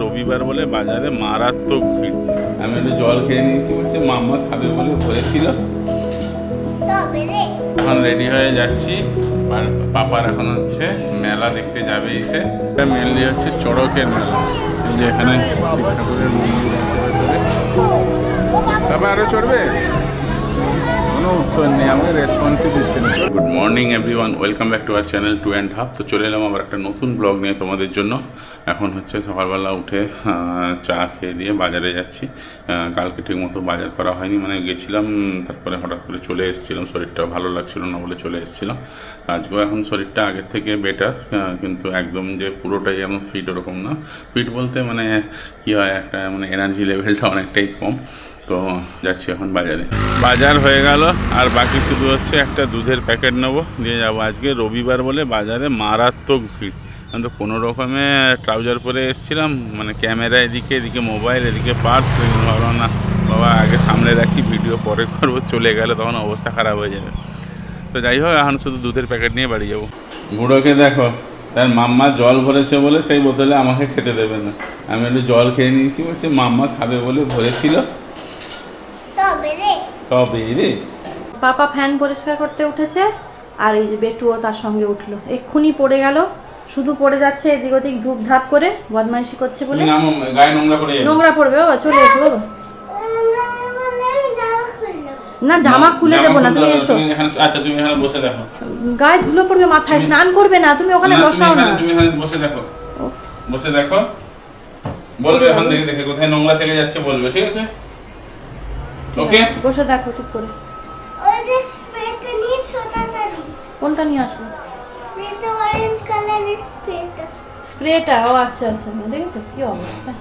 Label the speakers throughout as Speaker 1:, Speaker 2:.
Speaker 1: রবিবার বলে বাজারে মারাত্মক ভিড়। আমি একটু জল খেয়ে নিয়েছি, বলছে মাম্মা খাবে বলে বলেছিল। এখন রেডি হয়ে যাচ্ছি। আর পাপার এখন হচ্ছে মেলা দেখতে যাবে এসে। এটা মেনলি হচ্ছে চড়কের মেলা। এই যে এখানে শিব ঠাকুরের মন্দির আছে ভেতরে। তারপর আরো চড়বে, কোনো উত্তর নেই, আমাকে রেসপন্সই দিচ্ছে না। Good morning everyone, welcome back to our channel 2.5। তো চলে এলাম আবার একটা নতুন ব্লগ নিয়ে তোমাদের জন্য। এখন হচ্ছে সকালবেলা উঠে চা খেয়ে দিয়ে বাজারে যাচ্ছি। কালকে ঠিক মতো বাজার করা হয়নি, মানে গেছিলাম, তারপরে হঠাৎ করে চলে এসেছিলাম, শরীরটা ভালো লাগছিল না বলে চলে এসেছিলাম। আজকেও এখন শরীরটা আগের থেকে বেটার, কিন্তু একদম যে পুরোটাই এমন ফিট ওরকম না। ফিট বলতে মানে কী হয়, একটা মানে এনার্জি লেভেলটা অনেকটাই কম। তো যাচ্ছি এখন বাজারে। বাজার হয়ে গেল, আর বাকি শুধু হচ্ছে একটা দুধের প্যাকেট নেবো, দিয়ে যাবো। আজকে রবিবার বলে বাজারে মারাত্মক ভিড়। আমি তো কোনো রকমে ট্রাউজার পরে এসেছিলাম, মানে ক্যামেরা এদিকে, এদিকে মোবাইল, এদিকে পার্স। ভাবলাম না বাবা আগে সামনে রাখি, ভিডিও পরে করবো, চলে গেলে তখন অবস্থা খারাপ হয়ে যাবে। তো যাই হোক, এখন শুধু দুধের প্যাকেট নিয়ে বাড়ি যাবো। বুড়োকে দেখো, তার মাম্মা জল ভরেছে বলে সেই বোতলে আমাকে খেতে দেবে না। আমি একটু জল খেয়ে নিয়েছি, বলছে মাম্মা খাবে বলে ভরেছিল। তবে রে
Speaker 2: পাপা ফ্যান পরিষ্কার করতে উঠেছে, আর এই যে বেটুও তার সঙ্গে উঠলো। এক্ষুনি পড়ে গেল, শুধু পড়ে যাচ্ছে এদিক ওদিক ধূপ ধাপ করে, বদমাইশি করছে বলে।
Speaker 1: গায়ে নোংরা পড়ে যাবে।
Speaker 2: নোংরা পড়বে, ও চলে এসো বাবা। না জামা খুলে দেবো না, তুমি এসো।
Speaker 1: আচ্ছা তুমি এখানে বসে দেখো।
Speaker 2: গায়ে ধুলো পড়বে, মাথায় স্নান করবে না, তুমি ওখানে বসাও না।
Speaker 1: তুমি এখানে বসে দেখো, বসে দেখো, বলবে এখান থেকে দেখে কোথায় নোংরা থেকে যাচ্ছে বলবে, ঠিক আছে? ওকে,
Speaker 2: বসে দেখো চুপ করে।
Speaker 3: ওই যে স্প্রেটা নিয়ে সোতাতারি।
Speaker 2: কোনটা নিয়ে আসবো?
Speaker 3: এটা অরেঞ্জ কালারের স্প্রেটা।
Speaker 2: স্প্রেটা? ও আচ্ছা আচ্ছা, দেখেছো কি অবস্থা।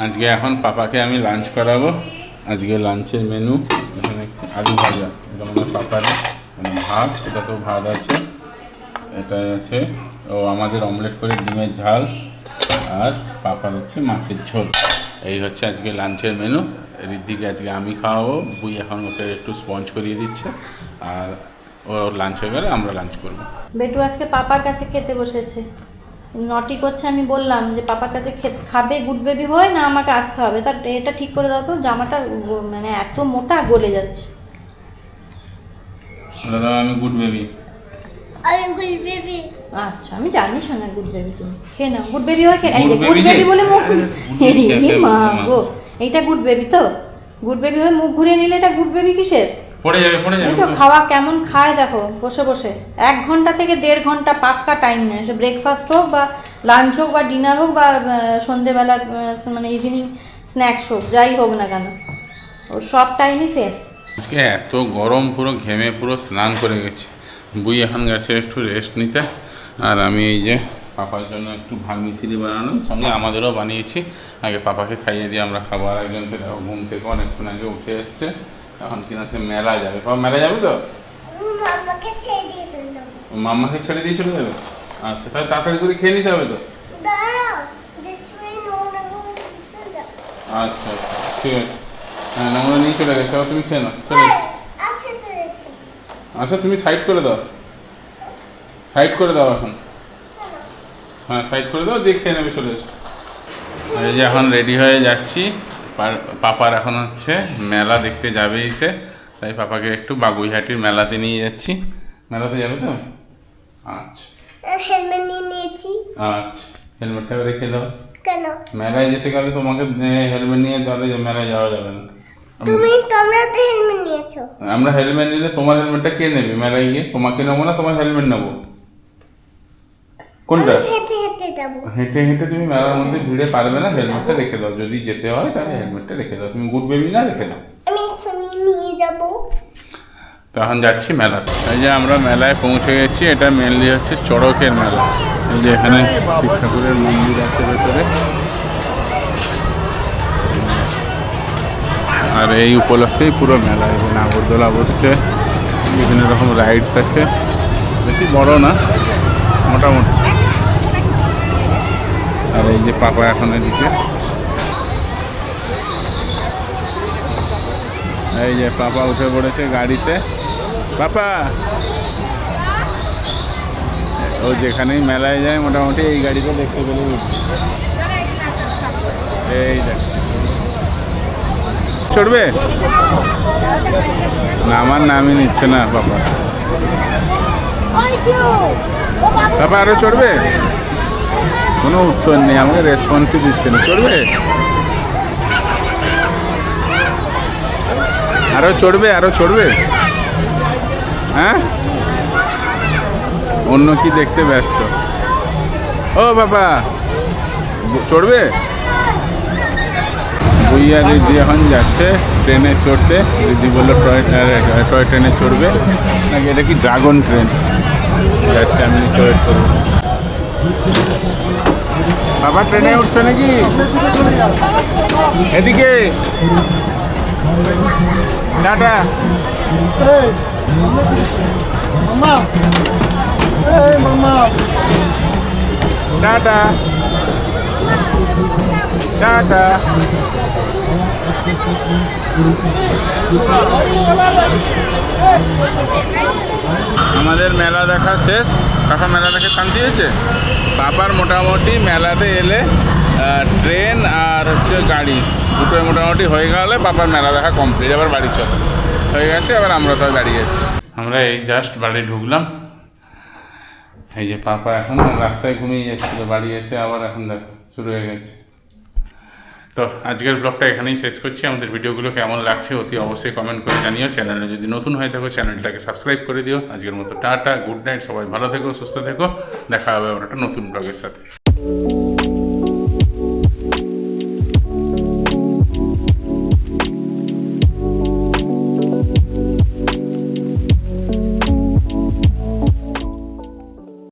Speaker 1: আজকে এখন পাপাকে আমি লাঞ্চ করাবো। আজকে লাঞ্চের মেনু এখানে আলু ভাজা, এটা আমার পাপার ভাত, এটা তো ভাত আছে, এটা আছে ও আমাদের অমলেট করে ডিমের ঝাল, আর পাপার হচ্ছে মাছের ঝোল। এই হচ্ছে আজকে লাঞ্চের মেনু। ঋদ্ধিকে আজকে আমি খাওয়াবো, বুই এখন ওকে একটু স্পঞ্জ করিয়ে দিচ্ছে, আর ওর লাঞ্চ হয়ে গেলে আমরা লাঞ্চ করবো।
Speaker 2: বেটু আজকে পাপার কাছে খেতে বসেছে, নটি করছে। আমি বললাম যে পাপার কাছে খাবে, গুড বেবি হয় না আমাকে আসতে হবে। তার এটা ঠিক করে দাও তো, জামাটা মানে এত মোটা গলে যাচ্ছে।
Speaker 1: আমি গুড বেবি।
Speaker 3: আমি গুড বেবি।
Speaker 2: আচ্ছা আমি জানি শোনা, গুড বেবি তুমি খেয়ে নাও। গুড বেবি হয়, এই যে গুড বেবি বলে মুখ, মা গো, এইটা গুড বেবি তো? গুড বেবি হয়ে মুখ ঘুরিয়ে নিলে এটা গুড বেবি কিসের?
Speaker 1: পড়ে যাবে, পড়ে যাবে।
Speaker 2: খাওয়া কেমন খায় দেখো, বসে বসে 1 ঘন্টা থেকে 1.5 ঘন্টা পাক্কা টাইম নেয়। সে ব্রেকফাস্ট হোক বা লাঞ্চ হোক বা ডিনার হোক বা সন্ধেবেলার মানে ইভিনিং স্ন্যাক্স হোক, যাই হোক না কেন, ও সব টাইমই সেম।
Speaker 1: আজকে এত গরম, পুরো ঘেমে পুরো স্নান করে গেছে। বুই এখন গেছে একটু রেস্ট নিতে, আর আমি এই যে পাপার জন্য একটু ভার্মিসিলি বানালাম, সঙ্গে আমাদেরও বানিয়েছি। আগে পাপাকে খাইয়ে দিয়ে আমরা খাবো। আর একজনকে দেখো ঘুম থেকে অনেকক্ষণ আগে উঠে এসছে, এখন কিনা সে মেলা যাবে। পাপা মেলা যাবে তো?
Speaker 3: মামাকে ছেড়ে দিয়ে দিলাম।
Speaker 1: মাম্মাকে ছেড়ে দিয়ে চলে যাবে? আচ্ছা, তাহলে তাড়াতাড়ি করে খেয়ে নিতে হবে তো।
Speaker 3: দাঁড়াও, ডিসপ্লে নোংরা করে দিতে দাও।
Speaker 1: আচ্ছা আচ্ছা, ঠিক আছে। হ্যাঁ, নোংরা নিয়ে চলে গেছে, আবার তুমি খেয়ে নাও। চলে
Speaker 3: আছে তো এসে।
Speaker 1: আচ্ছা, তুমি সাইড করে দাও, সাইড করে দাও এখন। হ্যাঁ, সাইড করে দাও, দিয়ে খেয়ে নেবে, চলে এসো। এই যে এখন রেডি হয়ে যাচ্ছি। পাপার এখন হচ্ছে মেলা দেখতে যাবে এসে, তাই পাপাকে একটু বাগুইহাটির মেলাতে নিয়ে যাচ্ছি। মেলাতে যাবে তো? আচ্ছা
Speaker 3: হেলমেট নিয়ে নিয়েছি।
Speaker 1: আচ্ছা, হেলমেটটা রেখে দাও।
Speaker 3: কেন?
Speaker 1: মেলায় যেতে গেলে তোমাকে হেলমেট নিয়ে তাহলে মেলায় যাওয়া যাবে না।
Speaker 3: তোমরা তো হেলমেট নিয়েছো।
Speaker 1: আমরা হেলমেট নিলে তোমার হেলমেটটা কে নেবে মেলায় গিয়ে? তোমাকে নেবো না, তোমার হেলমেট নেবো। কোনটা?
Speaker 3: হেঁটে হেঁটে যাবো।
Speaker 1: হেঁটে হেঁটে তুমি মেলার মধ্যে ভিড়ে পারবে না, হেলমেটটা রেখে দাও। যদি যেতে হয় তাহলে হেলমেটটা রেখে দাও। তুমি গুড বেবি না, রেখে দাও।
Speaker 3: আমি এক্ষুনি নিয়ে যাবো।
Speaker 1: তখন যাচ্ছি মেলাতে। এই যে আমরা মেলায় পৌঁছে গেছি। এটা মেনলি হচ্ছে চড়কের মেলা। এই যে এখানে শিব ঠাকুরের মন্দির আছে ভেতরে। আর এই উপলক্ষেই পুরো মেলা, এখানে নাগরদোলা বসছে, বিভিন্ন রকম রাইডস আছে, বেশি বড় না মোটামুটি। আর এই যে পাপা এখন এদিকে, এই যে পাপা উঠে পড়েছে গাড়িতে। পাপা ও যেখানেই মেলায় যায় মোটামুটি এই গাড়িতে দেখতে পেলে উঠবে। এই দেখ, চড়বে না, আমার নামই নিচ্ছে না পাপা। পাপা আরো চড়বে? কোনো উত্তর নেই, আমাকে রেসপন্সই দিচ্ছে না। চড়বে? আরো চড়বে? আরো চড়বে? হ্যাঁ, অন্য কি দেখতে ব্যস্ত। ও বাবা, চড়বে? বুইয়া দিদি এখন যাচ্ছে ট্রেনে চড়তে। দিদি বললো টয় ট্রেনে চড়বে নাকি, এটা কি ড্রাগন ট্রেন যাচ্ছে, আমি চড়ে চড়বো। বাবা ট্রেনে উঠছে নাকি? এদিকে টাটা। Tata tata. আমাদের মেলা দেখা শেষ। কাকা মেলা দেখে শান্তি হয়েছে? পাপার মোটামুটি মেলাতে এলে ট্রেন আর হচ্ছে গাড়ি দুটোই মোটামুটি হয়ে গেলে পাপার মেলা দেখা কমপ্লিট। এবার বাড়ি চলে হয়ে গেছে, এবার আমরা তো বাড়ি যাচ্ছি। আমরা এই জাস্ট বাড়ি ঢুকলাম। এই যে পাপা এখন রাস্তায় ঘুমিয়ে যাচ্ছিল, বাড়ি এসে আবার এখন দেখ শুরু হয়ে গেছে। তো আজকের ব্লগটা এখানেই শেষ করছি। আমাদের ভিডিওগুলো কেমন লাগছে অতি অবশ্যই কমেন্ট করে জানিও। চ্যানেলে যদি নতুন হয়ে থাকো চ্যানেলটাকে সাবস্ক্রাইব করে দিও। আজকের মতো টাটা, গুড নাইট, সবাই ভালো থেকো, সুস্থ থেকো। দেখা হবে আবার একটা নতুন ব্লগের সাথে।